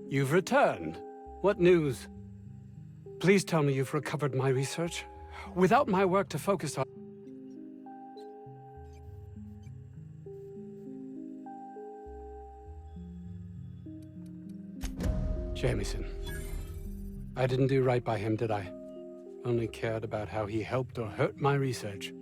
You've returned. What news? Please tell me you've recovered my research. Without my work to focus on... Jameson. I didn't do right by him, did I? Only cared about how he helped or hurt my research.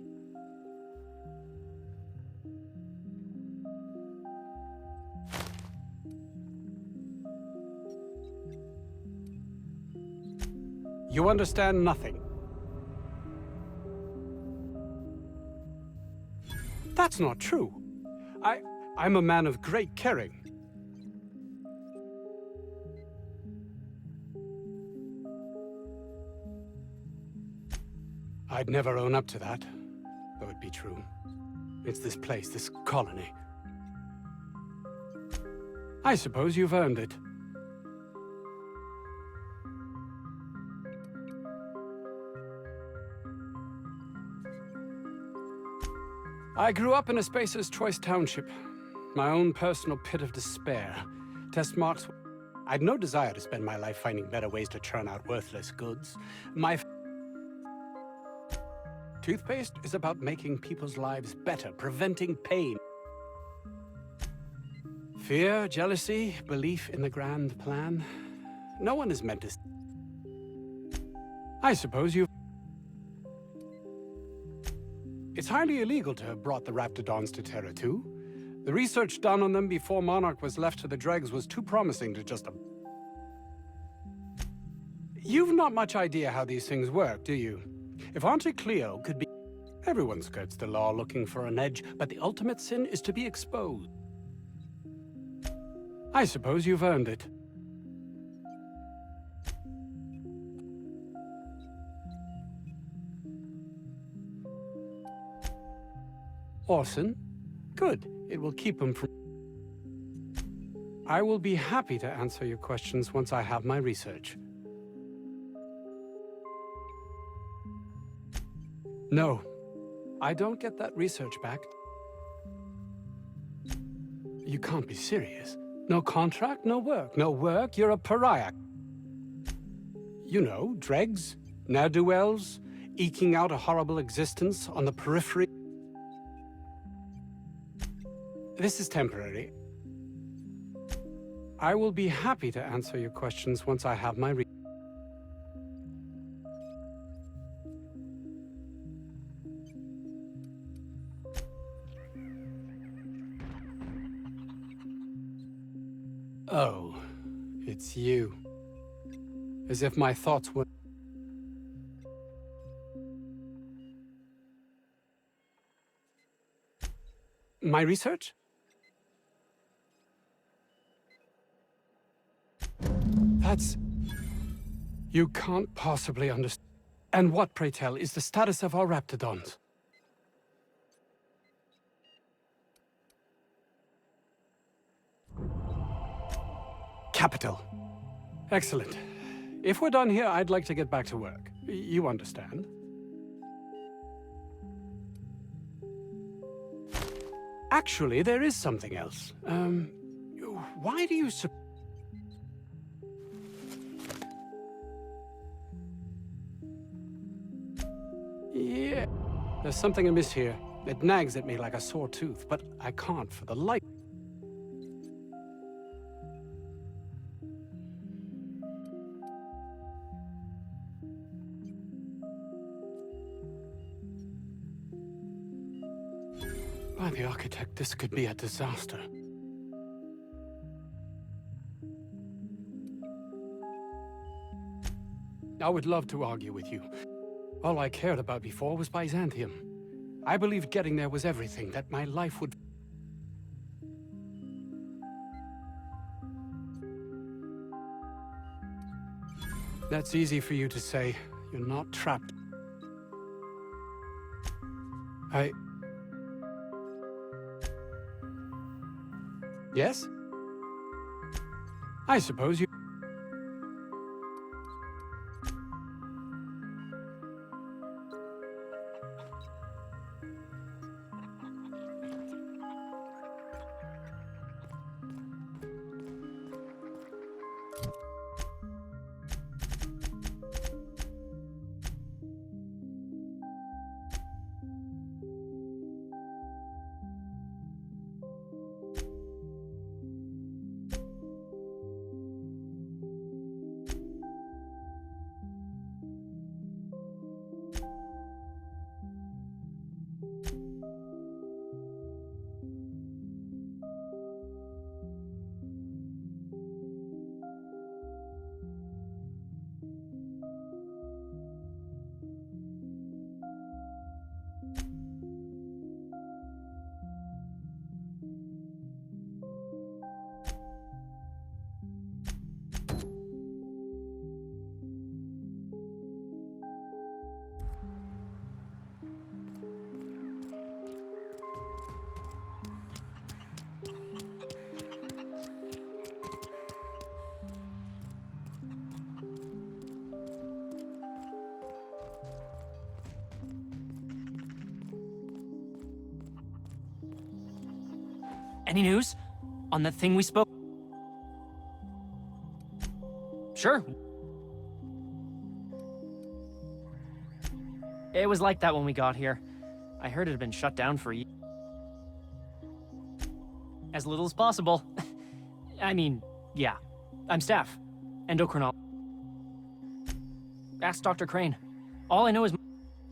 You understand nothing. That's not true. I'm a man of great caring. I'd never own up to that, though it be true. It's this place, this colony. I suppose you've earned it. I grew up in a Spacer's Choice township. My own personal pit of despair. Test marks... I'd no desire to spend my life finding better ways to churn out worthless goods. My... Toothpaste is about making people's lives better, preventing pain. Fear, jealousy, belief in the grand plan. No one is meant to... I suppose you... It's highly illegal to have brought the Raptidons to Terra 2. The research done on them before Monarch was left to the dregs was too promising to just... You've not much idea how these things work, do you? If Auntie Cleo could be... Everyone skirts the law looking for an edge, but the ultimate sin is to be exposed. I suppose you've earned it. Orson? Good. It will keep him from... I will be happy to answer your questions once I have my research. No. I don't get that research back. You can't be serious. No contract, no work. No work, you're a pariah. You know, dregs, ne'er-do-wells, eking out a horrible existence on the periphery. This is temporary. I will be happy to answer your questions once I have my Oh, it's you. As if my thoughts were... My research? That's... You can't possibly understand. And what, pray tell, is the status of our Raptidons? Capital. Excellent. If we're done here, I'd like to get back to work. You understand? Actually, there is something else. Why do you Yeah, there's something amiss here. It nags at me like a sore tooth, but I can't for the life. By the architect, this could be a disaster. I would love to argue with you. All I cared about before was Byzantium. I believed getting there was everything, that my life would... That's easy for you to say. You're not trapped. Yes? I suppose you... Any news? On that thing we spoke? Sure. It was like that when we got here. I heard it had been shut down for as little as possible. I mean, yeah. I'm staff. Endocrinologist. Ask Dr. Crane. All I know is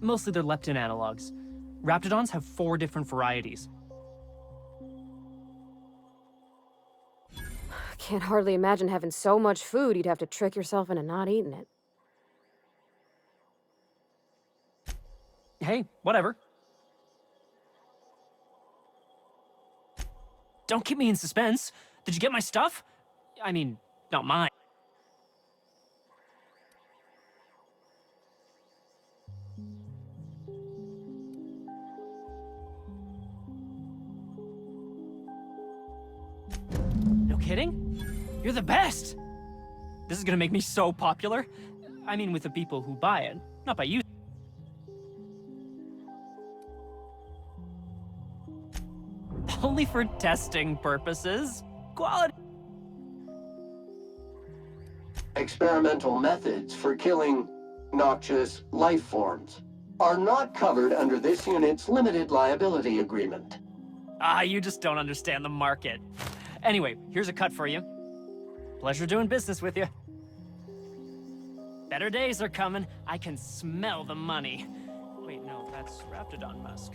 mostly they're leptin analogs. Raptidons have 4 different varieties. I can't hardly imagine having so much food you'd have to trick yourself into not eating it. Hey, whatever. Don't keep me in suspense. Did you get my stuff? I mean, not mine. No kidding? You're the best! This is gonna make me so popular. I mean, with the people who buy it, not by you. Only for testing purposes. Quality. Experimental methods for killing noxious life forms are not covered under this unit's limited liability agreement. Ah, you just don't understand the market. Anyway, here's a cut for you. Pleasure doing business with you. Better days are coming. I can smell the money. Wait, no, that's Raptidon musk.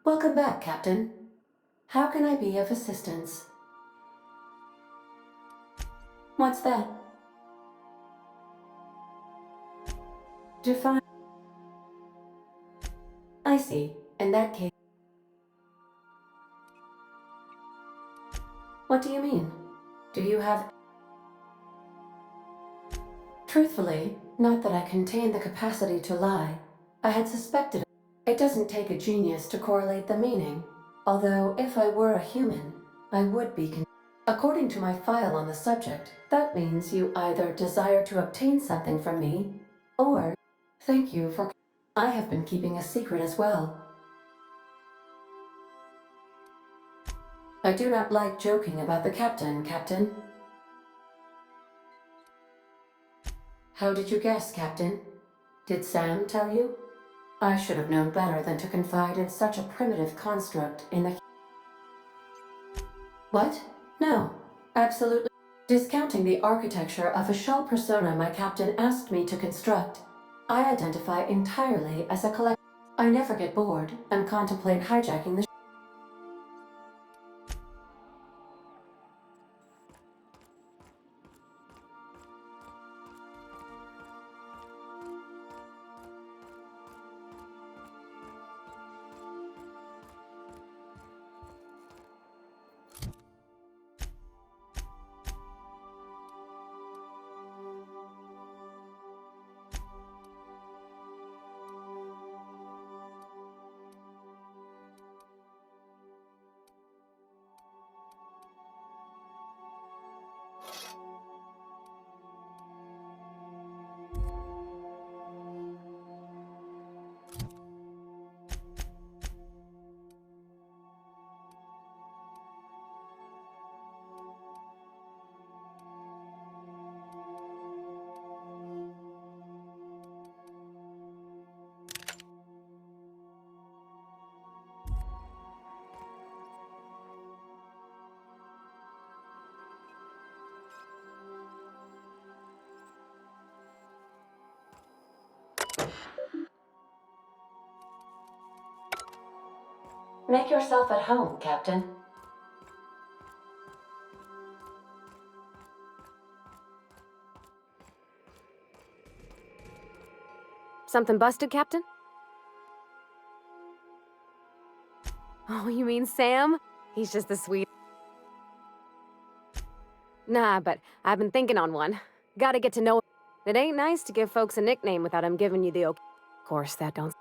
Welcome back, Captain. How can I be of assistance? What's that? Define. I see. In that case. What do you mean? Do you have... Truthfully, not that I contain the capacity to lie. I had suspected it. It doesn't take a genius to correlate the meaning. Although, if I were a human, I would be according to my file on the subject, that means you either desire to obtain something from me, or thank you for... I have been keeping a secret as well. I do not like joking about the captain, Captain. How did you guess, Captain? Did Sam tell you? I should have known better than to confide in such a primitive construct in the... What? No, absolutely. Discounting the architecture of a shell persona my captain asked me to construct, I identify entirely as a collector. I never get bored and contemplate hijacking the... Make yourself at home, Captain. Something busted, Captain? Oh, you mean Sam? He's just the sweet... Nah, but I've been thinking on one. Gotta get to know him. It ain't nice to give folks a nickname without him giving you the okay. Of course, that don't...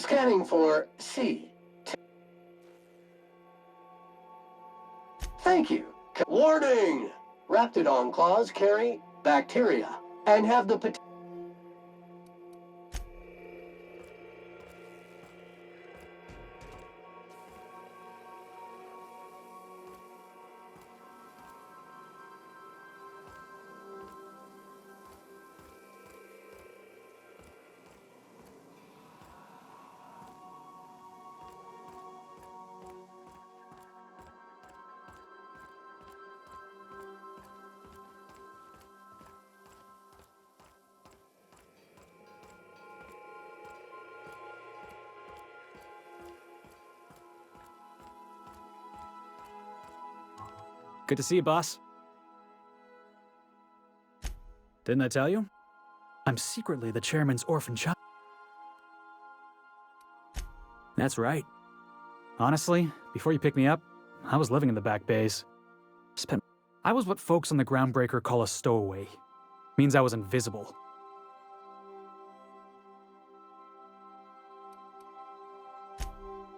Scanning for C. Thank you. Warning! Raptidon claws carry bacteria and have the potential. Good to see you, boss. Didn't I tell you? I'm secretly the chairman's orphan child. That's right. Honestly, before you picked me up, I was living in the back bays. I was what folks on the Groundbreaker call a stowaway. Means I was invisible.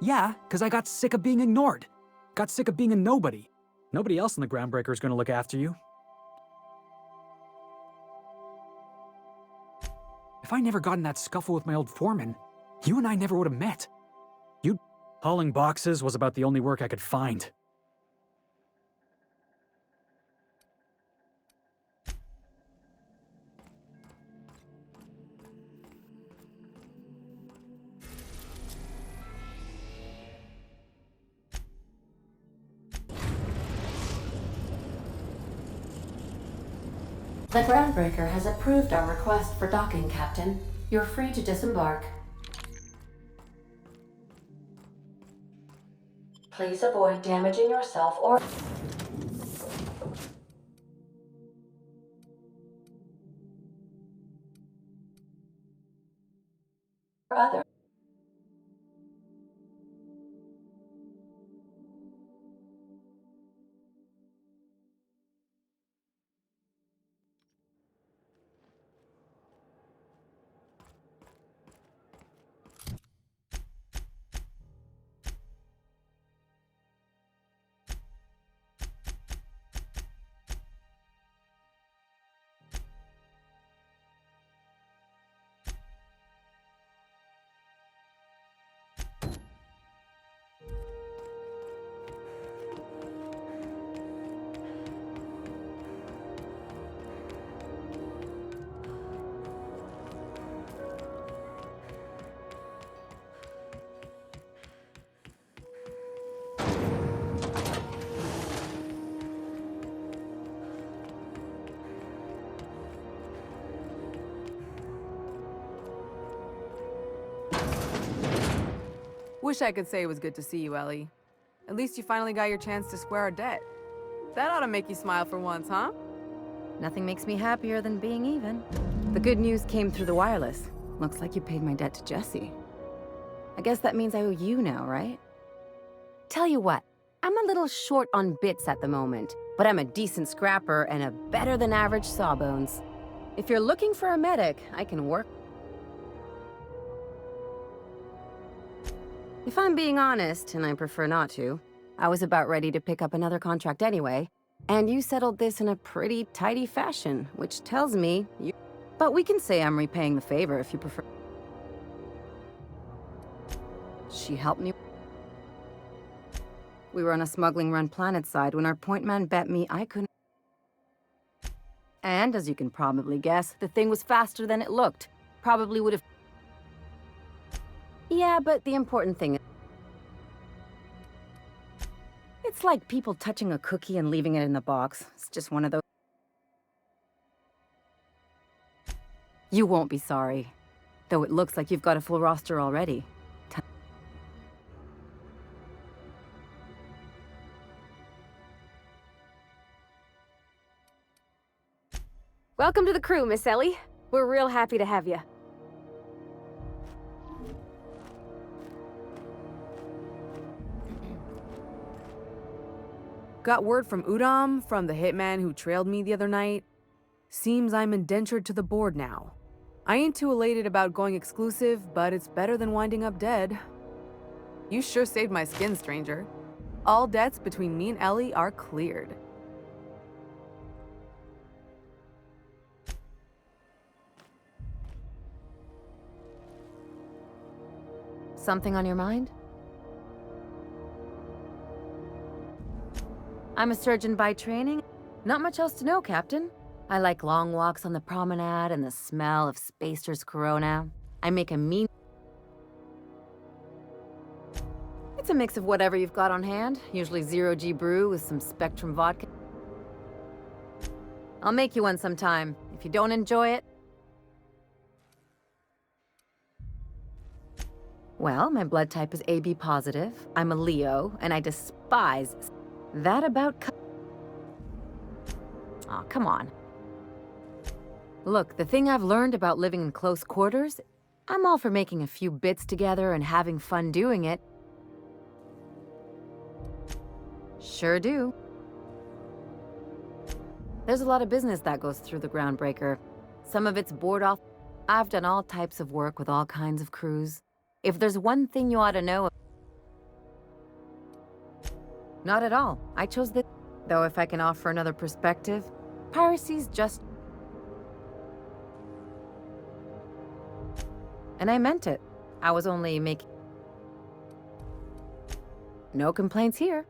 Yeah, because I got sick of being ignored. Got sick of being a nobody. Nobody else in the Groundbreaker is going to look after you. If I never got in that scuffle with my old foreman, you and I never would have met. Hauling boxes was about the only work I could find. The Groundbreaker has approved our request for docking, Captain. You're free to disembark. Please avoid damaging yourself or others. Wish I could say it was good to see you, Ellie. At least you finally got your chance to square our debt. That ought to make you smile for once, huh? Nothing makes me happier than being even. The good news came through the wireless. Looks like you paid my debt to Jesse. I guess that means I owe you now, right? Tell you what, I'm a little short on bits at the moment, but I'm a decent scrapper and a better-than-average sawbones. If you're looking for a medic, I can work. If I'm being honest, and I prefer not to, I was about ready to pick up another contract anyway, and you settled this in a pretty tidy fashion, which tells me you... But we can say I'm repaying the favor if you prefer. She helped me. We were on a smuggling run planetside when our point man bet me I couldn't. And as you can probably guess, the thing was faster than it looked. Probably would have... Yeah, but the important thing is... It's like people touching a cookie and leaving it in the box. It's just one of those... You won't be sorry. Though it looks like you've got a full roster already. Welcome to the crew, Miss Ellie. We're real happy to have you. Got word from Udom, from the hitman who trailed me the other night. Seems I'm indentured to the board now. I ain't too elated about going exclusive, but it's better than winding up dead. You sure saved my skin, stranger. All debts between me and Ellie are cleared. Something on your mind? I'm a surgeon by training. Not much else to know, Captain. I like long walks on the promenade and the smell of Spacer's Corona. I make a mean... It's a mix of whatever you've got on hand, usually zero-G brew with some Spectrum vodka. I'll make you one sometime. If you don't enjoy it... Well, my blood type is AB positive. I'm a Leo, and I despise... That about... Aw, come on. Look, the thing I've learned about living in close quarters, I'm all for making a few bits together and having fun doing it. Sure do. There's a lot of business that goes through the Groundbreaker. Some of it's board off. I've done all types of work with all kinds of crews. If there's one thing you ought to know... Not at all. I chose this. Though if I can offer another perspective, piracy's just... And I meant it. I was only making... No complaints here.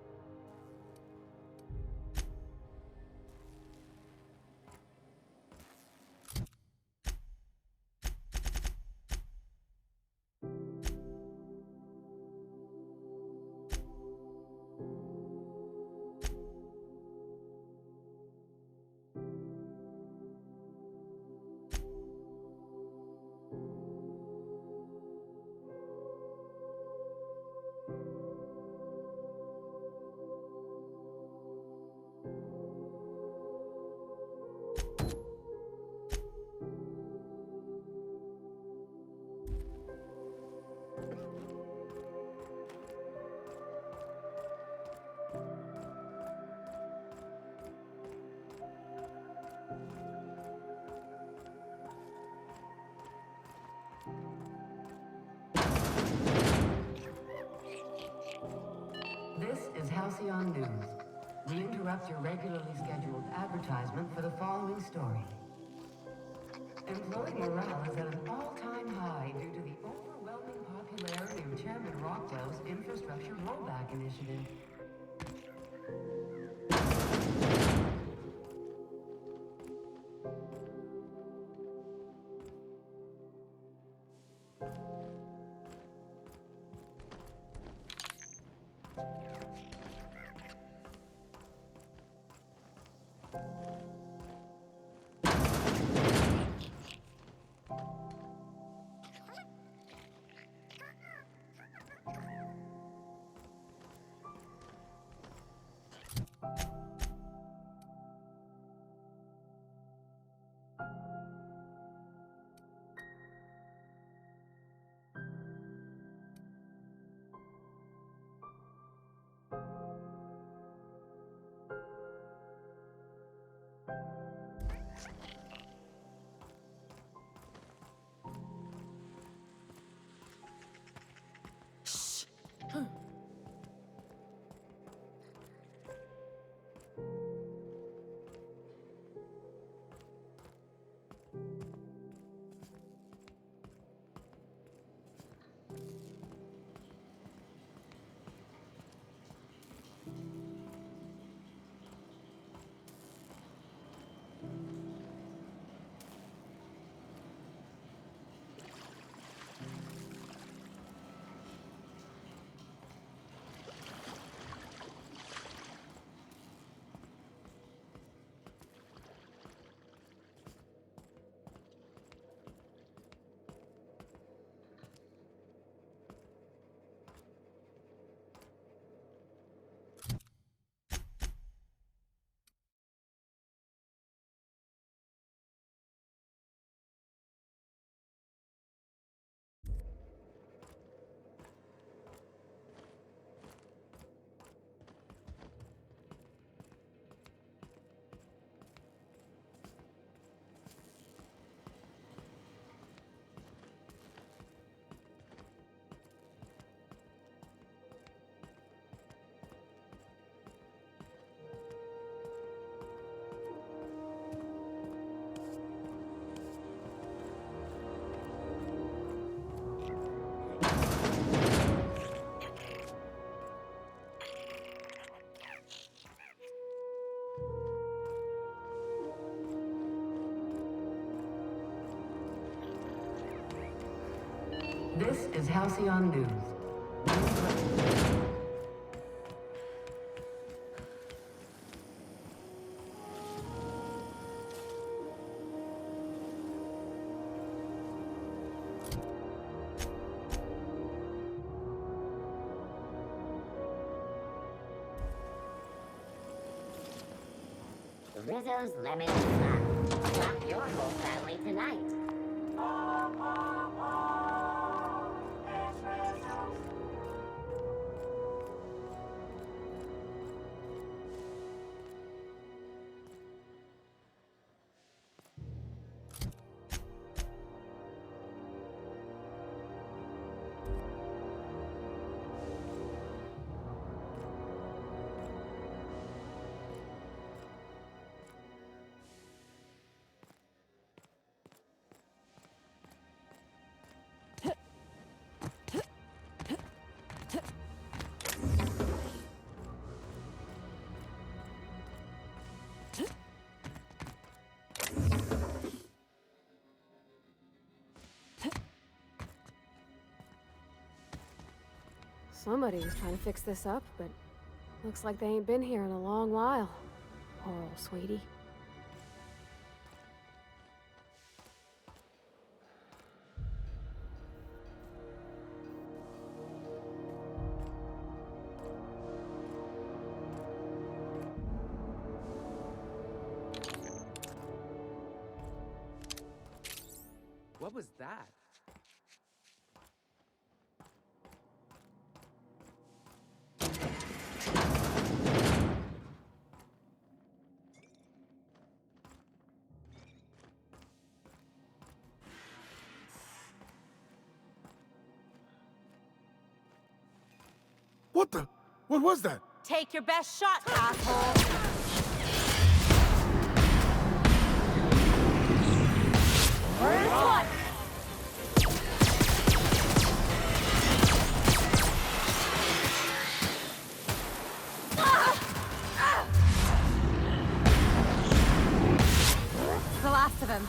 This is Halcyon News. We interrupt your regularly scheduled advertisement for the following story. Employee morale is at an all-time high due to the overwhelming popularity of Chairman Rockwell's infrastructure rollback initiative. This is Halcyon News. Rizzo's Lemon Slap. Slap your whole family tonight. Somebody was trying to fix this up, but looks like they ain't been here in a long while. Poor old sweetie. What was that? What the? What was that? Take your best shot, asshole! What? The last of him.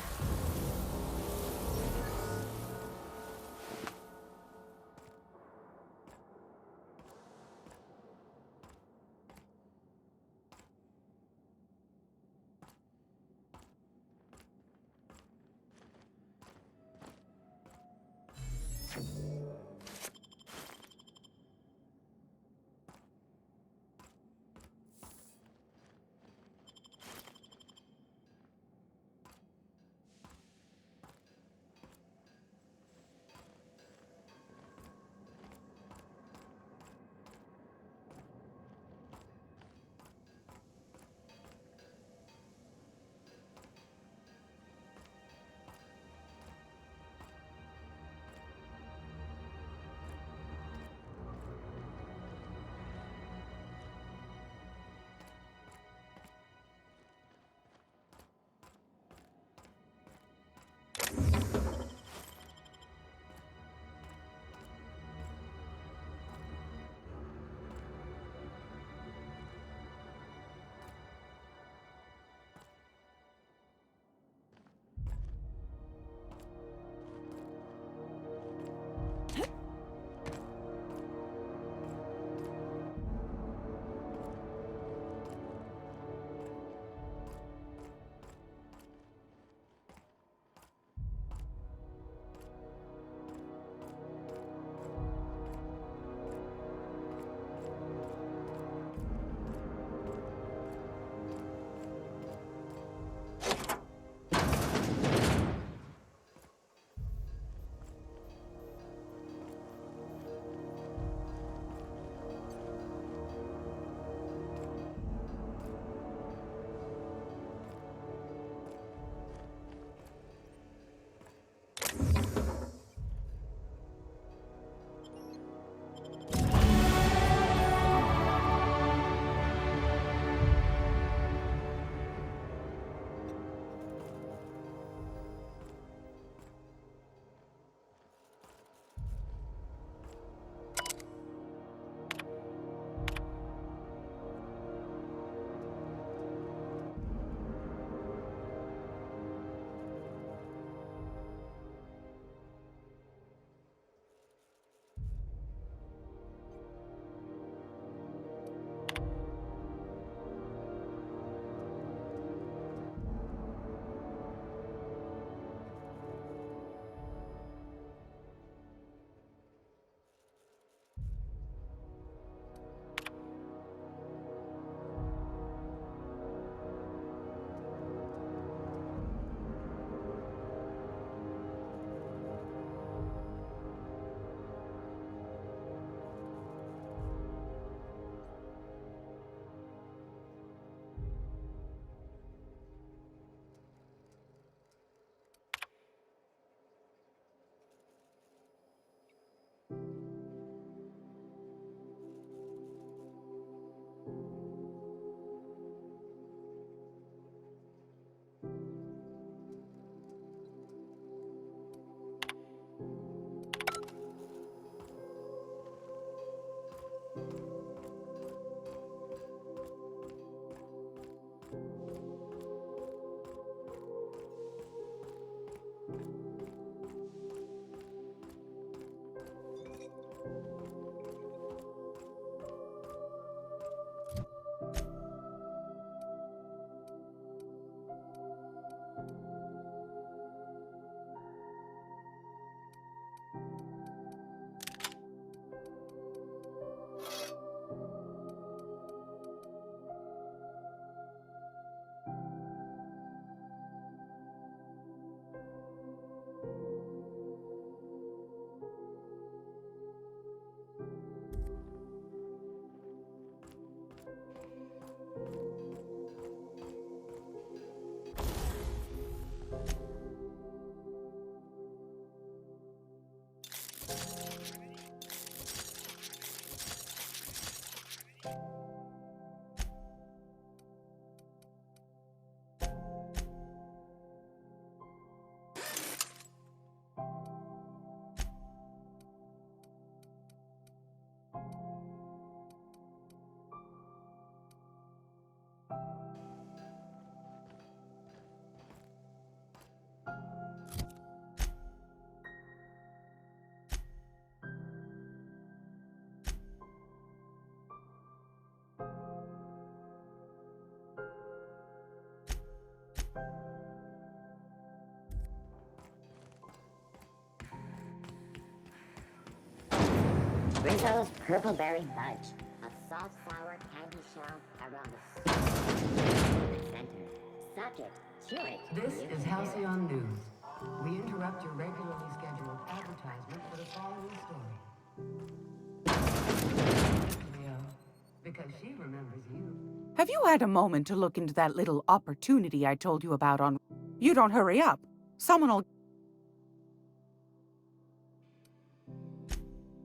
Rizzo's Purple Berry Fudge. A soft, sour candy shell around the center. Suck it, chew it. This you is can Halcyon News. We interrupt your regularly scheduled advertisement for the following story. Leo, because she remembers you. Have you had a moment to look into that little opportunity I told you about on... You don't hurry up. Someone will...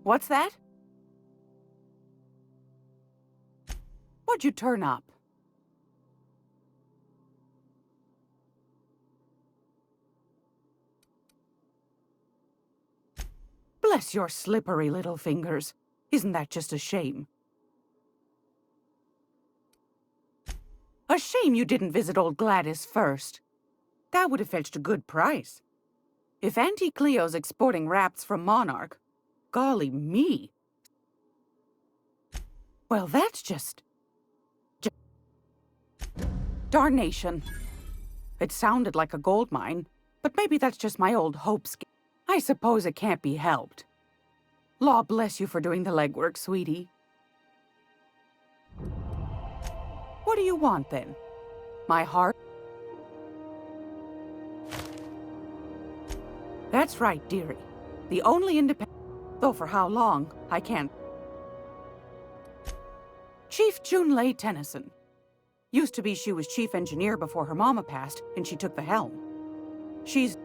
What's that? What'd you turn up? Bless your slippery little fingers. Isn't that just a shame? A shame you didn't visit old Gladys first. That would have fetched a good price. If Auntie Cleo's exporting wraps from Monarch, golly me. Well, that's just... Darnation. It sounded like a gold mine, but maybe that's just my old hopes. I suppose it can't be helped. Law bless you for doing the legwork, sweetie. What do you want, then? My heart? That's right, dearie. The only independent... Though for how long, I can't... Chief Junlei Tennyson. Used to be she was chief engineer before her mama passed, and she took the helm. She's...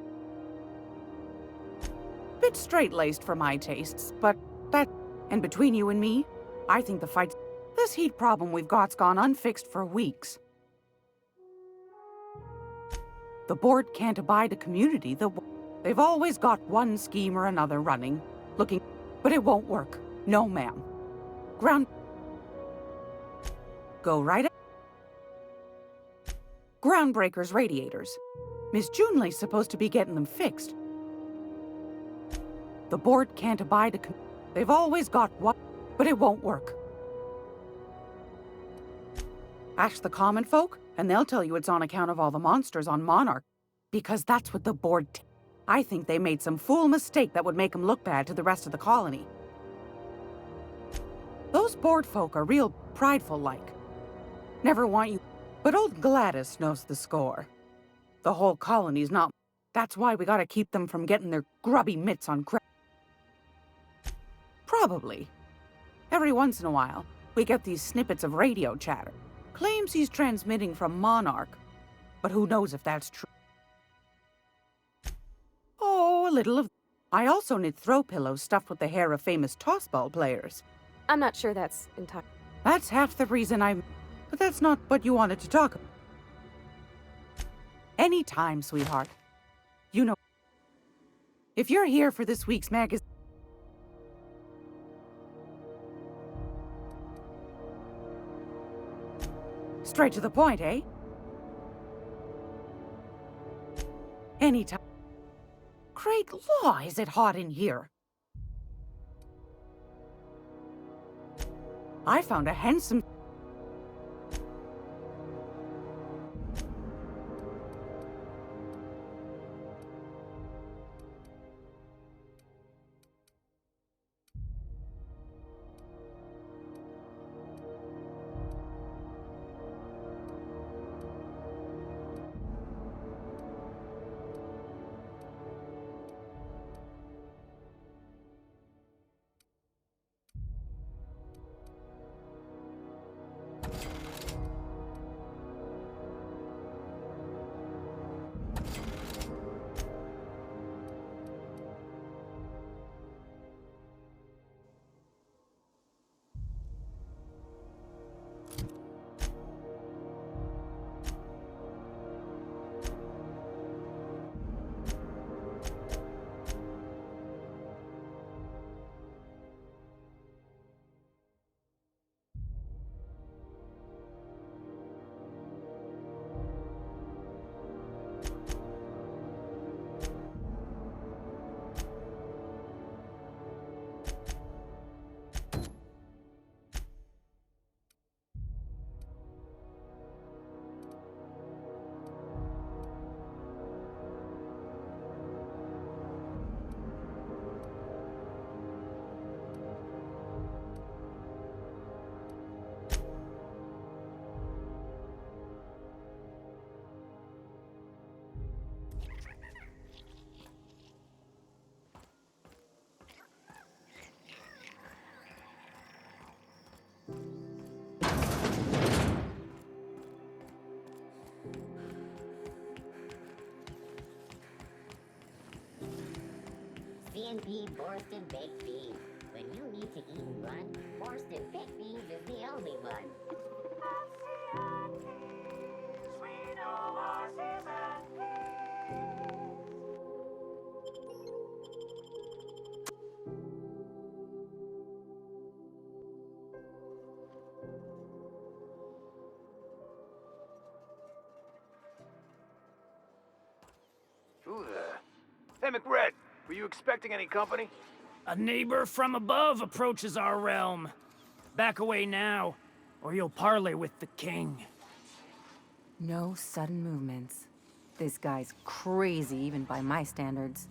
bit straight-laced for my tastes, but that... And between you and me, I think the fight... This heat problem we've got's gone unfixed for weeks. The board can't abide a community. They've always got one scheme or another running, looking... But it won't work. No, ma'am. Go right ahead. Groundbreaker's radiators. Miss Junley's supposed to be getting them fixed. The board can't abide a... They've always got one... But it won't work. Ask the common folk, and they'll tell you it's on account of all the monsters on Monarch. Because that's what the board... I think they made some fool mistake that would make them look bad to the rest of the colony. Those board folk are real prideful-like. Never want you... But old Gladys knows the score. The whole colony's not... That's why we gotta keep them from getting their grubby mitts on Probably. Every once in a while, we get these snippets of radio chatter. Claims he's transmitting from Monarch, but who knows if that's true. Oh, a little of... I also knit throw pillows stuffed with the hair of famous tossball players. I'm not sure that's entirely... That's half the reason I'm... But that's not what you wanted to talk about. Anytime, sweetheart. You know... If you're here for this week's magazine... Straight to the point, eh? Anytime. Great law, is it hot in here? I found a handsome... B&B Borsted Baked Beans. When you need to eat one, Borsted Baked Beans is the only one. Who there? Hey, McRed, were you expecting any company? A neighbor from above approaches our realm. Back away now, or you'll parley with the king. No sudden movements. This guy's crazy even by my standards.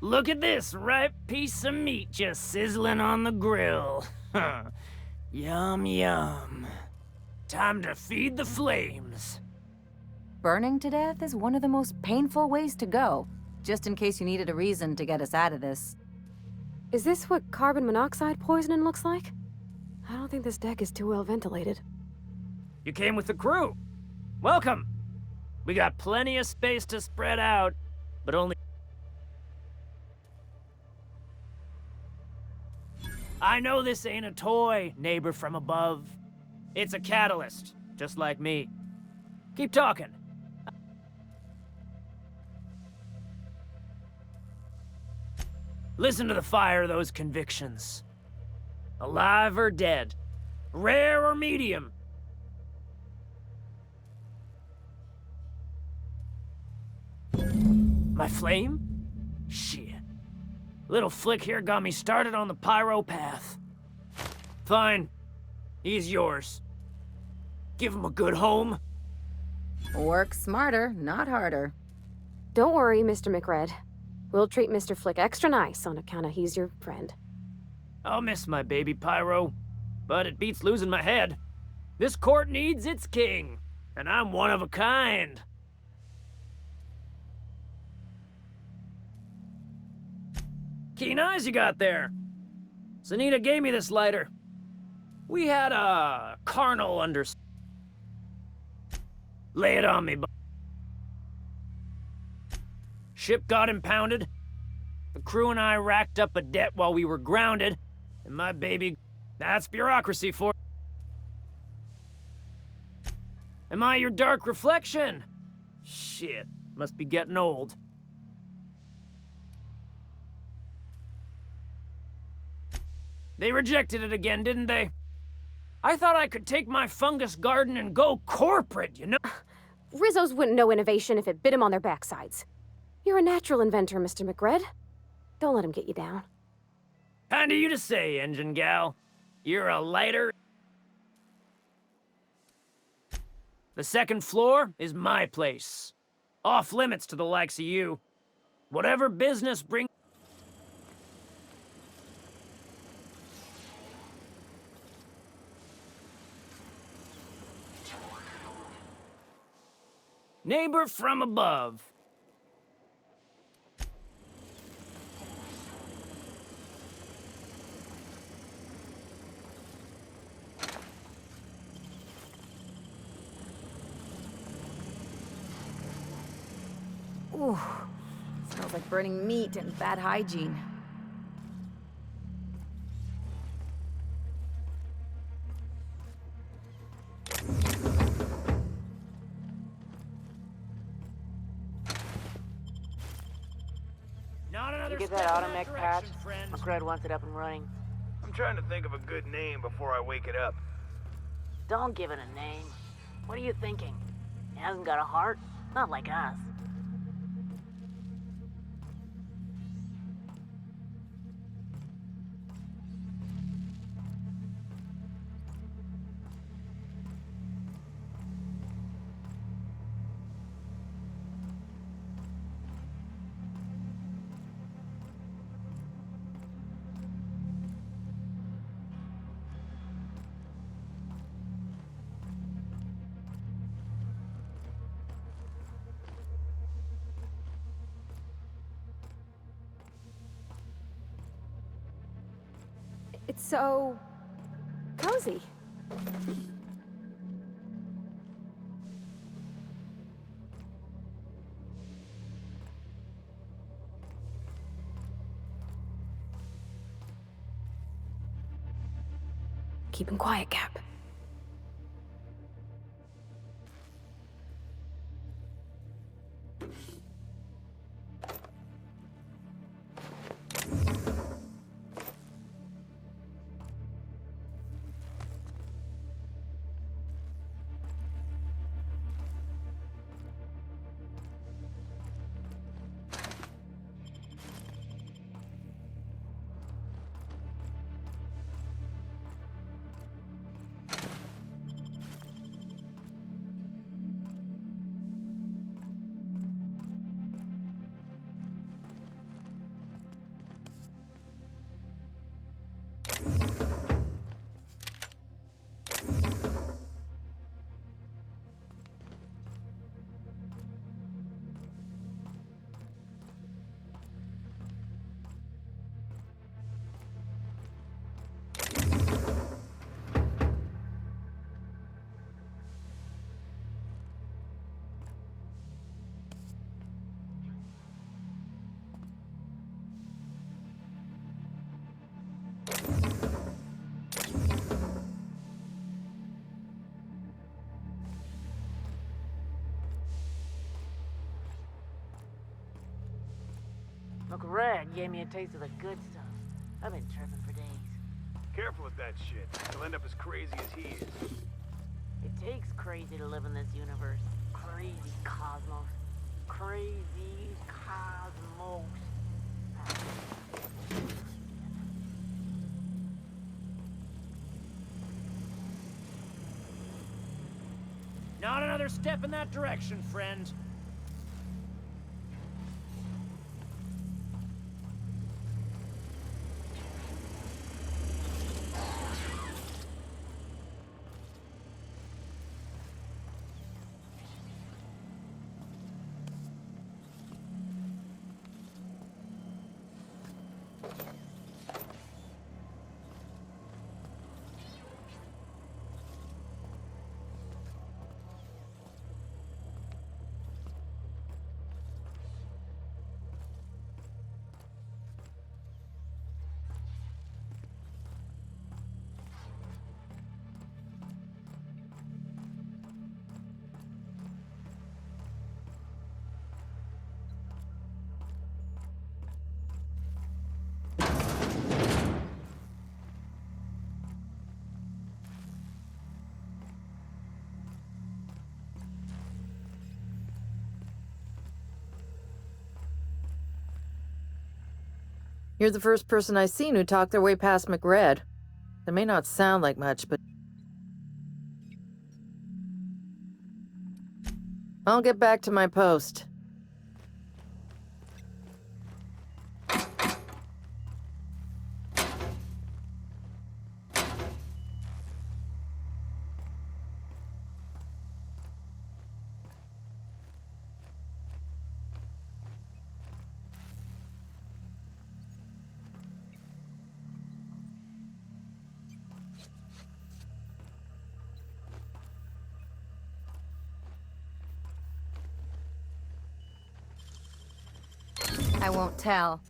Look at this ripe piece of meat just sizzling on the grill. Yum, yum. Time to feed the flames. Burning to death is one of the most painful ways to go, just in case you needed a reason to get us out of this. Is this what carbon monoxide poisoning looks like? I don't think this deck is too well ventilated. You came with the crew. Welcome. We got plenty of space to spread out, but only... I know this ain't a toy, neighbor from above. It's a catalyst, just like me. Keep talking. Listen to the fire of those convictions. Alive or dead. Rare or medium. My flame? Shit. Little flick here got me started on the pyro path. Fine. He's yours. Give him a good home. Work smarter, not harder. Don't worry, Mr. McRed. We'll treat Mr. Flick extra nice on account of he's your friend. I'll miss my baby Pyro, but it beats losing my head. This court needs its king, and I'm one of a kind. Keen eyes you got there. Sunita gave me this lighter. We had a carnal Lay it on me, Ship got impounded. The crew and I racked up a debt while we were grounded, and my baby... That's bureaucracy for... Am I your dark reflection? Shit, must be getting old. They rejected it again, didn't they? I thought I could take my fungus garden and go corporate, you know? Rizzos wouldn't know innovation if it bit him on their backsides. You're a natural inventor, Mr. McRed. Don't let him get you down. Kind of you to say, engine gal. You're a lighter. The second floor is my place. Off limits to the likes of you. Whatever business brings... Neighbor from above. Ooh, smells like burning meat and bad hygiene. Did you get that automech patch? McRed wants it up and running. I'm trying to think of a good name before I wake it up. Don't give it a name. What are you thinking? It hasn't got a heart? Not like us. It's so... cozy. Keep him quiet, Cap. McRed gave me a taste of the good stuff. I've been tripping for days. Careful with that shit. He'll end up as crazy as he is. It takes crazy to live in this universe. Crazy cosmos. Crazy cosmos. Not another step in that direction, friend. You're the first person I've seen who talked their way past McRed. They may not sound like much, but... I'll get back to my post. I won't tell.